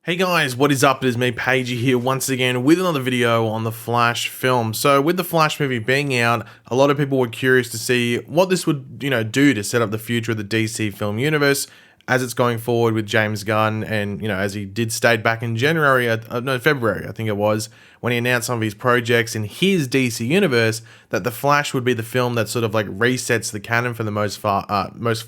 Hey guys, what is up? It is me, Pagey, here once again with another video on the Flash film. So with the Flash movie being out, a lot of people were curious to see what this would, do to set up the future of the DC film universe as it's going forward with James Gunn. And, as he did state back in February, I think it was, when he announced some of his projects in his DC universe, that the Flash would be the film that sort of like resets the canon for the most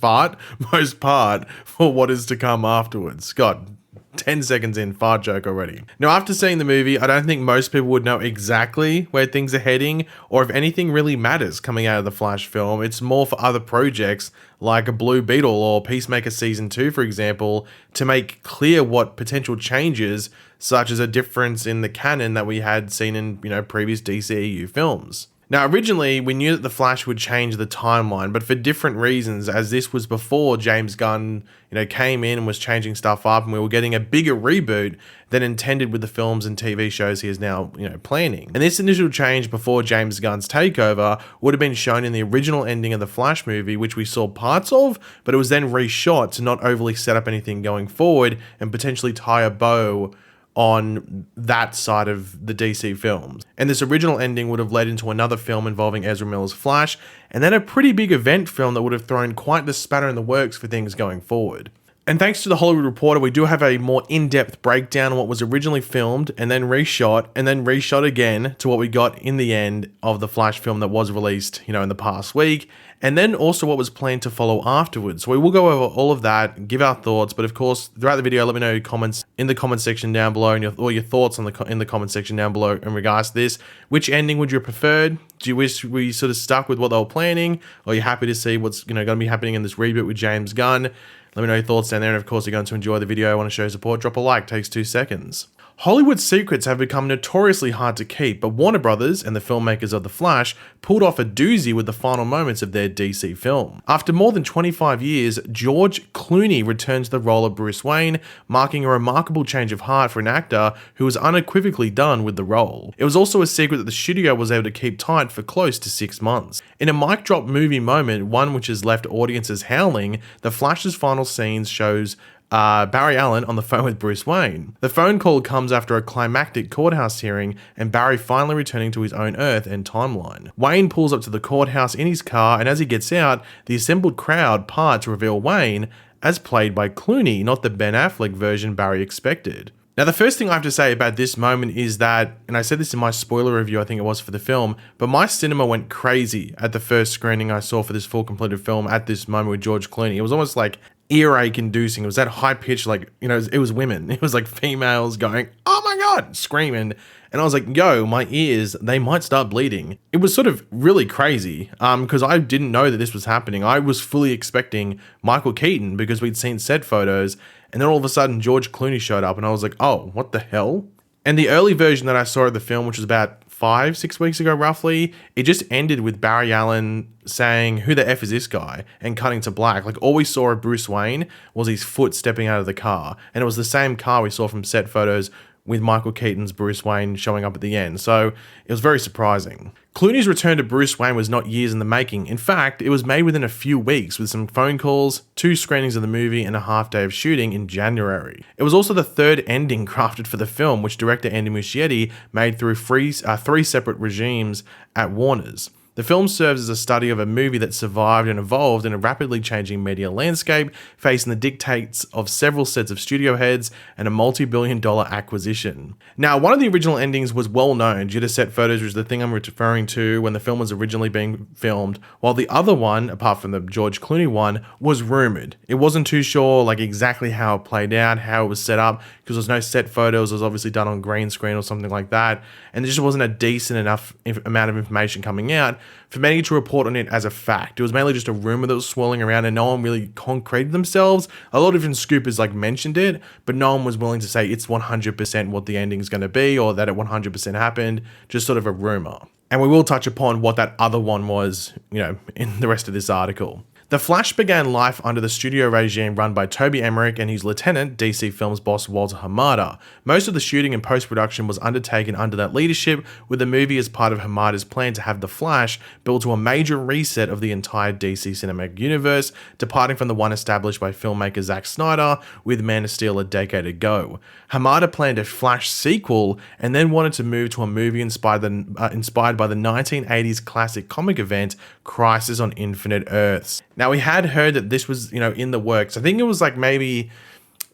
part for what is to come afterwards. God, 10 seconds in, fart joke already. Now, after seeing the movie, I don't think most people would know exactly where things are heading or if anything really matters coming out of the Flash film. It's more for other projects like a Blue Beetle or Peacemaker Season 2, for example, to make clear what potential changes, such as a difference in the canon that we had seen in, previous DCEU films. Now, originally, we knew that The Flash would change the timeline, but for different reasons, as this was before James Gunn, came in and was changing stuff up, and we were getting a bigger reboot than intended with the films and TV shows he is now, planning. And this initial change before James Gunn's takeover would have been shown in the original ending of The Flash movie, which we saw parts of, but it was then reshot to not overly set up anything going forward and potentially tie a bow on that side of the DC films. And this original ending would have led into another film involving Ezra Miller's Flash, and then a pretty big event film that would have thrown quite the spanner in the works for things going forward. And thanks to The Hollywood Reporter, we do have a more in-depth breakdown on what was originally filmed and then reshot again to what we got in the end of the Flash film that was released, in the past week, and then also what was planned to follow afterwards. So we will go over all of that, give our thoughts, but of course, throughout the video, let me know your comments in the comment section down below and your thoughts in the comment section down below in regards to this. Which ending would you have preferred? Do you wish we sort of stuck with what they were planning? Or are you happy to see what's going to be happening in this reboot with James Gunn? Let me know your thoughts down there, and of course, if you're going to enjoy the video, I want to show support, drop a like, takes 2 seconds. Hollywood secrets have become notoriously hard to keep, but Warner Brothers and the filmmakers of The Flash pulled off a doozy with the final moments of their DC film. After more than 25 years, George Clooney returned to the role of Bruce Wayne, marking a remarkable change of heart for an actor who was unequivocally done with the role. It was also a secret that the studio was able to keep tight for close to 6 months. In a mic drop movie moment, one which has left audiences howling, The Flash's final scenes shows Barry Allen on the phone with Bruce Wayne. The phone call comes after a climactic courthouse hearing and Barry finally returning to his own Earth and timeline. Wayne pulls up to the courthouse in his car, and as he gets out, the assembled crowd part to reveal Wayne as played by Clooney, not the Ben Affleck version Barry expected. Now, the first thing I have to say about this moment is that, and I said this in my spoiler review, I think it was for the film, but my cinema went crazy at the first screening I saw for this full completed film at this moment with George Clooney. It was almost like earache inducing. It was that high pitch, it was women. It was like females going, "Oh my God," screaming. And I was like, yo, my ears, they might start bleeding. It was sort of really crazy because I didn't know that this was happening. I was fully expecting Michael Keaton because we'd seen set photos, and then all of a sudden George Clooney showed up and I was like, oh, what the hell? And the early version that I saw of the film, which was about 5-6 weeks ago roughly, it just ended with Barry Allen saying, "Who the F is this guy?" and cutting to black. Like, all we saw of Bruce Wayne was his foot stepping out of the car. And it was the same car we saw from set photos with Michael Keaton's Bruce Wayne showing up at the end. So it was very surprising. Clooney's return to Bruce Wayne was not years in the making. In fact, it was made within a few weeks with some phone calls, 2 screenings of the movie, and a half day of shooting in January. It was also the third ending crafted for the film, which director Andy Muschietti made through 3 separate regimes at Warner's. The film serves as a study of a movie that survived and evolved in a rapidly changing media landscape, facing the dictates of several sets of studio heads and a multi-billion-dollar acquisition. Now, one of the original endings was well known due to set photos, which is the thing I'm referring to when the film was originally being filmed, while the other one, apart from the George Clooney one, was rumored. It wasn't too sure exactly how it played out, how it was set up, because there was no set photos. It was obviously done on green screen or something like that, and there just wasn't a decent enough amount of information coming out for many to report on it as a fact. It was mainly just a rumor that was swirling around and no one really concreted themselves. A lot of different scoopers mentioned it, but no one was willing to say it's 100% what the ending is going to be or that it 100% happened, just sort of a rumor. And we will touch upon what that other one was, in the rest of this article. The Flash began life under the studio regime run by Toby Emmerich and his lieutenant, DC Films boss Walter Hamada. Most of the shooting and post-production was undertaken under that leadership, with the movie as part of Hamada's plan to have The Flash build to a major reset of the entire DC cinematic universe, departing from the one established by filmmaker Zack Snyder with Man of Steel a decade ago. Hamada planned a Flash sequel and then wanted to move to a movie inspired by the 1980s classic comic event Crisis on Infinite Earths. Now, we had heard that this was, in the works. I think it was like maybe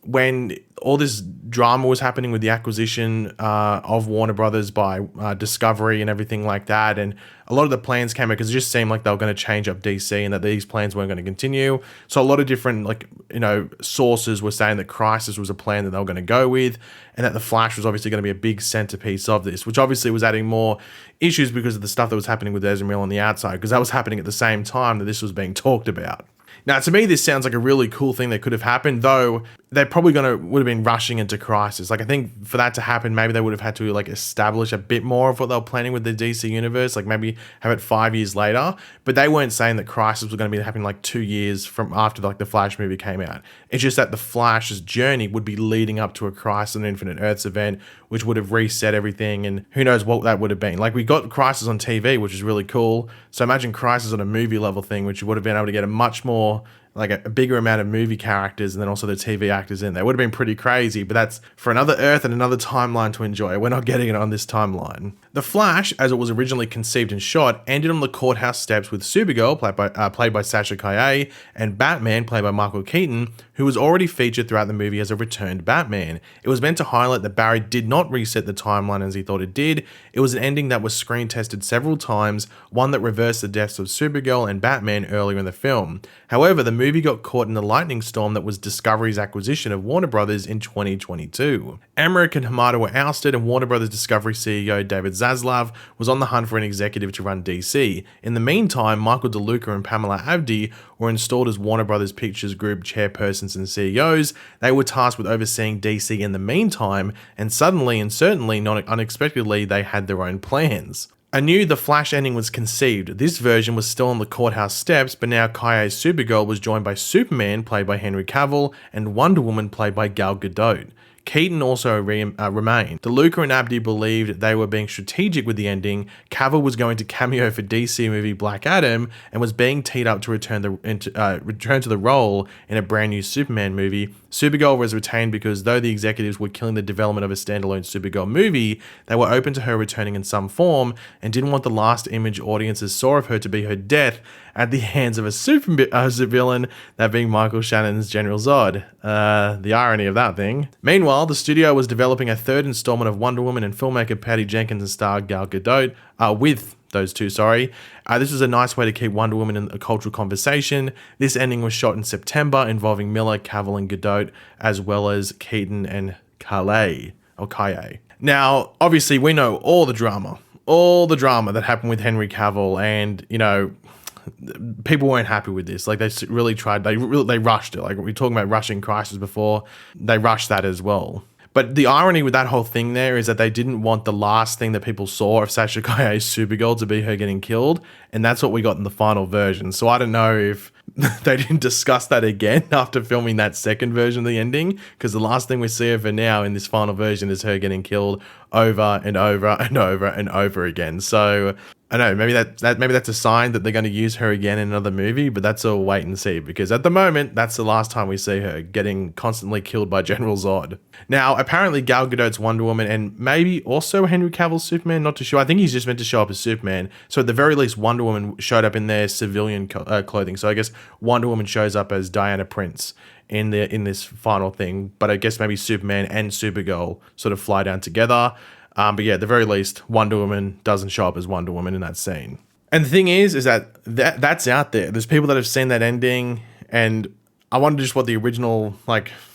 when all this drama was happening with the acquisition of Warner Brothers by Discovery and everything like that, and a lot of the plans came out because it just seemed like they were going to change up DC and that these plans weren't going to continue. So a lot of different sources were saying that Crisis was a plan that they were going to go with, and that the Flash was obviously going to be a big centerpiece of this, which obviously was adding more issues because of the stuff that was happening with Ezra on the outside, because that was happening at the same time that this was being talked about. Now, to me, this sounds like a really cool thing that could have happened, though they're probably would have been rushing into Crisis. Like, I think for that to happen, maybe they would have had to establish a bit more of what they were planning with the DC universe, like maybe have it 5 years later. But they weren't saying that Crisis was going to be happening 2 years from after the Flash movie came out. It's just that the Flash's journey would be leading up to a Crisis on Infinite Earths event, which would have reset everything, and who knows what that would have been. We got Crisis on TV, which is really cool. So imagine Crisis on a movie level thing, which you would have been able to get a much more a bigger amount of movie characters and then also the TV actors in there. It would have been pretty crazy, but that's for another Earth and another timeline to enjoy. We're not getting it on this timeline. The Flash, as it was originally conceived and shot, ended on the courthouse steps with Supergirl, played by Sasha Calle, and Batman, played by Michael Keaton, who was already featured throughout the movie as a returned Batman. It was meant to highlight that Barry did not reset the timeline as he thought it did. It was an ending that was screen tested several times, one that reversed the deaths of Supergirl and Batman earlier in the film. However, the movie got caught in the lightning storm that was Discovery's acquisition of Warner Brothers in 2022. Emmerich and Hamada were ousted, and Warner Brothers Discovery CEO David Zaslav was on the hunt for an executive to run DC. In the meantime, Michael DeLuca and Pamela Abdi were installed as Warner Brothers Pictures Group chairpersons and CEOs. They were tasked with overseeing DC in the meantime, and suddenly and certainly not unexpectedly, they had their own plans. Anew, the Flash ending was conceived. This version was still on the courthouse steps, but now Kalle's Supergirl was joined by Superman, played by Henry Cavill, and Wonder Woman, played by Gal Gadot. Keaton also remained. DeLuca and Abdi believed they were being strategic with the ending. Cavill was going to cameo for DC movie Black Adam and was being teed up to return to the role in a brand new Superman movie. Supergirl was retained because though the executives were killing the development of a standalone Supergirl movie, they were open to her returning in some form and didn't want the last image audiences saw of her to be her death at the hands of a supervillain, that being Michael Shannon's General Zod. The irony of that thing. Meanwhile, the studio was developing a third installment of Wonder Woman, and filmmaker Patty Jenkins and star Gal Gadot with those two, this was a nice way to keep Wonder Woman in a cultural conversation. This ending was shot in September, involving Miller, Cavill, and Gadot, as well as Keaton and Kaye. Now, obviously, we know all the drama that happened with Henry Cavill, and people weren't happy with this. They really tried. They rushed it. We were talking about rushing Crisis before. They rushed that as well. But the irony with that whole thing there is that they didn't want the last thing that people saw of Sasha Calle's Supergirl to be her getting killed, and that's what we got in the final version. So I don't know if they didn't discuss that again after filming that second version of the ending, because the last thing we see of her now in this final version is her getting killed over and over and over and over again. So I don't know, maybe that's a sign that they're going to use her again in another movie, but that's all wait and see, because at the moment, that's the last time we see her getting constantly killed by General Zod. Now, apparently Gal Gadot's Wonder Woman, and maybe also Henry Cavill's Superman, not too sure. I think he's just meant to show up as Superman. So at the very least, Wonder Woman showed up in their civilian clothing. So I guess Wonder Woman shows up as Diana Prince in this final thing, but I guess maybe Superman and Supergirl sort of fly down together. But yeah, at the very least, Wonder Woman doesn't show up as Wonder Woman in that scene. And the thing is that's out there. There's people that have seen that ending, and I wonder just what the original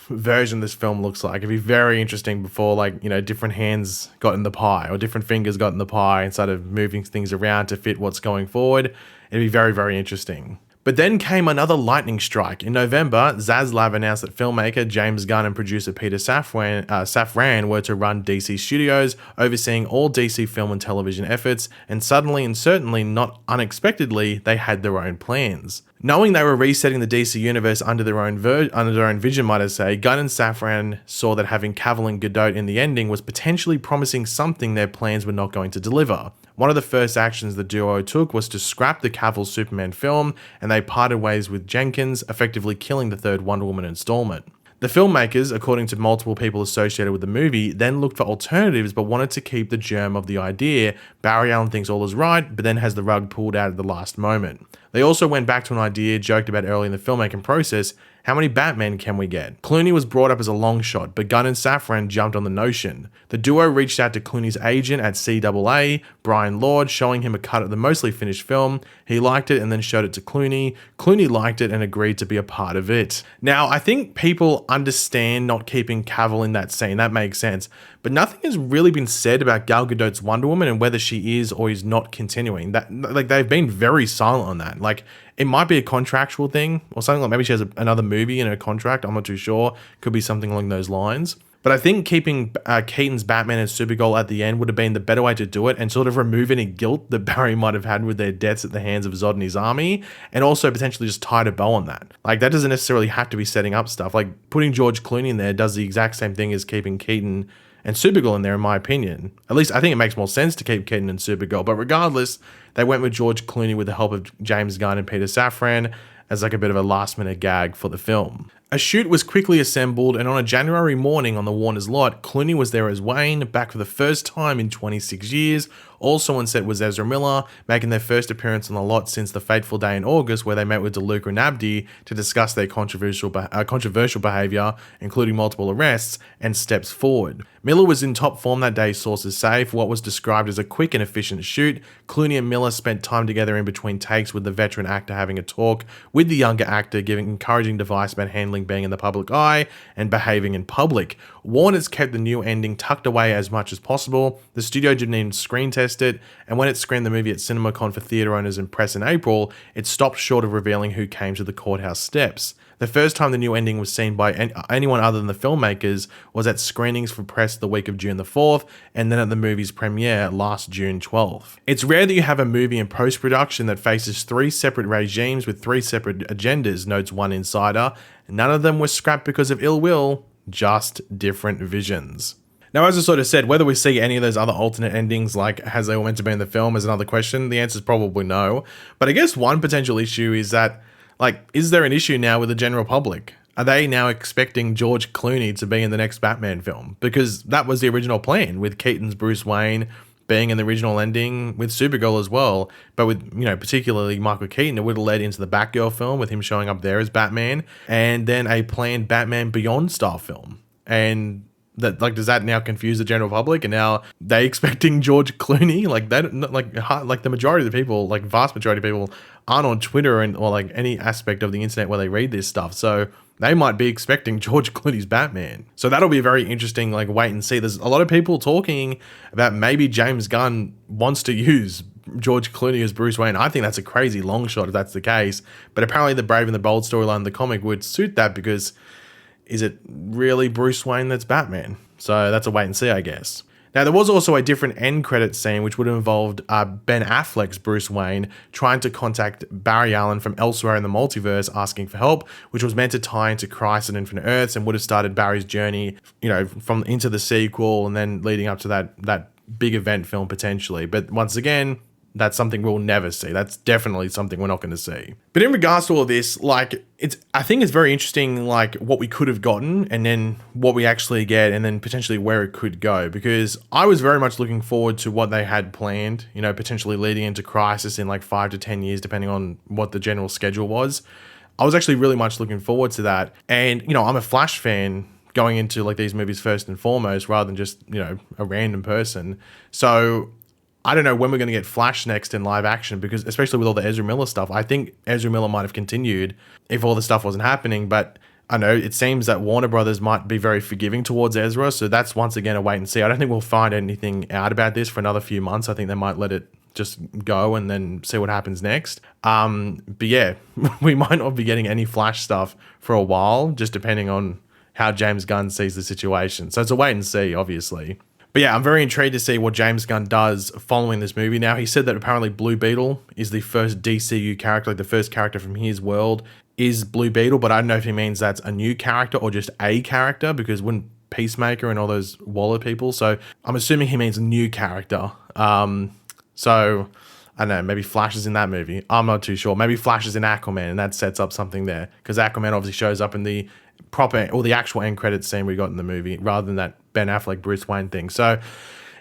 version of this film looks like. It'd be very interesting before different hands got in the pie or different fingers got in the pie and started moving things around to fit what's going forward. It'd be very, very interesting. But then came another lightning strike. In November, Zaslav announced that filmmaker James Gunn and producer Peter Safran were to run DC Studios, overseeing all DC film and television efforts, and suddenly and certainly not unexpectedly, they had their own plans. Knowing they were resetting the DC universe under their own vision, might I say, Gunn and Safran saw that having Cavill and Godot in the ending was potentially promising something their plans were not going to deliver. One of the first actions the duo took was to scrap the Cavill Superman film, and they parted ways with Jenkins, effectively killing the third Wonder Woman installment. The filmmakers, according to multiple people associated with the movie, then looked for alternatives but wanted to keep the germ of the idea. Barry Allen thinks all is right, but then has the rug pulled out at the last moment. They also went back to an idea joked about early in the filmmaking process: how many Batmen can we get? Clooney was brought up as a long shot, but Gunn and Safran jumped on the notion. The duo reached out to Clooney's agent at CAA, Brian Lord, showing him a cut of the mostly finished film. He liked it and then showed it to Clooney. Clooney liked it and agreed to be a part of it. Now, I think people understand not keeping Cavill in that scene. That makes sense. But nothing has really been said about Gal Gadot's Wonder Woman and whether she is or is not continuing. They've been very silent on that. Like, it might be a contractual thing or something, like maybe she has another movie in her contract. I'm not too sure. Could be something along those lines. But I think keeping Keaton's Batman and Supergirl at the end would have been the better way to do it and sort of remove any guilt that Barry might have had with their deaths at the hands of Zod and his army, and also potentially just tied a bow on that. Like, that doesn't necessarily have to be setting up stuff. Like, putting George Clooney in there does the exact same thing as keeping Keaton and Supergirl in there, in my opinion. At least I think it makes more sense to keep Keaton and Supergirl. But regardless, they went with George Clooney with the help of James Gunn and Peter Safran as like a bit of a last-minute gag for the film. A shoot was quickly assembled, and on a January morning on the Warner's lot, Clooney was there as Wayne, back for the first time in 26 years. Also on set was Ezra Miller, making their first appearance on the lot since the fateful day in August where they met with DeLuca and Abdi to discuss their controversial behaviour, including multiple arrests, and steps forward. Miller was in top form that day, sources say, for what was described as a quick and efficient shoot. Clooney and Miller spent time together in between takes, with the veteran actor having a talk with the younger actor, giving encouraging advice about handling being in the public eye and behaving in public. Warner's kept the new ending tucked away as much as possible. The studio didn't even screen test it, and when it screened the movie at CinemaCon for theatre owners and press in April, it stopped short of revealing who came to the courthouse steps. The first time the new ending was seen by anyone other than the filmmakers was at screenings for press the week of June the 4th, and then at the movie's premiere last June 12th. It's rare that you have a movie in post-production that faces three separate regimes with three separate agendas, notes one insider. None of them were scrapped because of ill will, just different visions. Now, as I sort of said, whether we see any of those other alternate endings, like as they were meant to be in the film, is another question. The answer is probably no. But I guess one potential issue is that, like, is there an issue now with the general public? Are they now expecting George Clooney to be in the next Batman film? Because that was the original plan, with Keaton's Bruce Wayne being in the original ending, with Supergirl as well. But with, particularly Michael Keaton, it would have led into the Batgirl film with him showing up there as Batman, and then a planned Batman Beyond style film. And that, like, does that now confuse the general public? And now they expecting George Clooney? Like, that, like the majority of the people, like vast majority of people, aren't on Twitter or like any aspect of the internet where they read this stuff. So they might be expecting George Clooney's Batman. So that'll be a very interesting, like, wait and see. There's a lot of people talking about maybe James Gunn wants to use George Clooney as Bruce Wayne. I think that's a crazy long shot if that's the case. But apparently the Brave and the Bold storyline in the comic would suit that, because is it really Bruce Wayne that's Batman? So that's a wait and see, I guess. Now, there was also a different end credit scene which would have involved Ben Affleck's Bruce Wayne trying to contact Barry Allen from elsewhere in the multiverse asking for help, which was meant to tie into Crisis on Infinite Earths and would have started Barry's journey, from into the sequel and then leading up to that big event film potentially. But once again, that's something we'll never see. That's definitely something we're not going to see. But in regards to all of this, like, I think it's very interesting, like, what we could have gotten and then what we actually get and then potentially where it could go. Because I was very much looking forward to what they had planned, potentially leading into Crisis in like 5 to 10 years, depending on what the general schedule was. I was actually really much looking forward to that. And, I'm a Flash fan going into like these movies first and foremost, rather than just, a random person. So I don't know when we're going to get Flash next in live action, because especially with all the Ezra Miller stuff, I think Ezra Miller might have continued if all the stuff wasn't happening. But I know it seems that Warner Brothers might be very forgiving towards Ezra. So that's once again a wait and see. I don't think we'll find anything out about this for another few months. I think they might let it just go and then see what happens next. But yeah, we might not be getting any Flash stuff for a while, just depending on how James Gunn sees the situation. So it's a wait and see, obviously. But yeah, I'm very intrigued to see what James Gunn does following this movie. Now, he said that apparently Blue Beetle is the first DCU character, like the first character from his world is Blue Beetle, but I don't know if he means that's a new character or just a character, because wouldn't Peacemaker and all those Waller people. So I'm assuming he means a new character. So I don't know, maybe Flash is in that movie. I'm not too sure. Maybe Flash is in Aquaman and that sets up something there, because Aquaman obviously shows up in the proper or the actual end credits scene we got in the movie rather than that Ben Affleck Bruce Wayne thing. So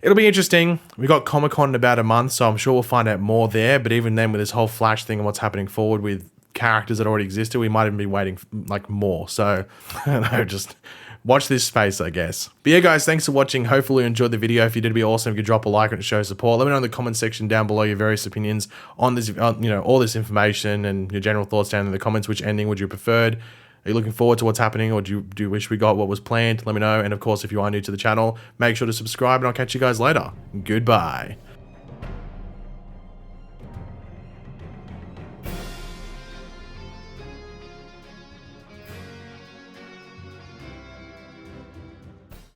it'll be interesting. We got Comic-Con in about a month, so I'm sure we'll find out more there. But even then, with this whole Flash thing and what's happening forward with characters that already existed, we might even be waiting like more. So I don't know, just watch this space, I guess. But yeah, guys, thanks for watching. Hopefully you enjoyed the video. If you did, it'd be awesome if you could drop a like and show support. Let me know in the comment section down below your various opinions on this, all this information and your general thoughts down in the comments. Which ending would you preferred? Are you looking forward to what's happening, or do you wish we got what was planned? Let me know. And of course, if you are new to the channel, make sure to subscribe, and I'll catch you guys later. Goodbye.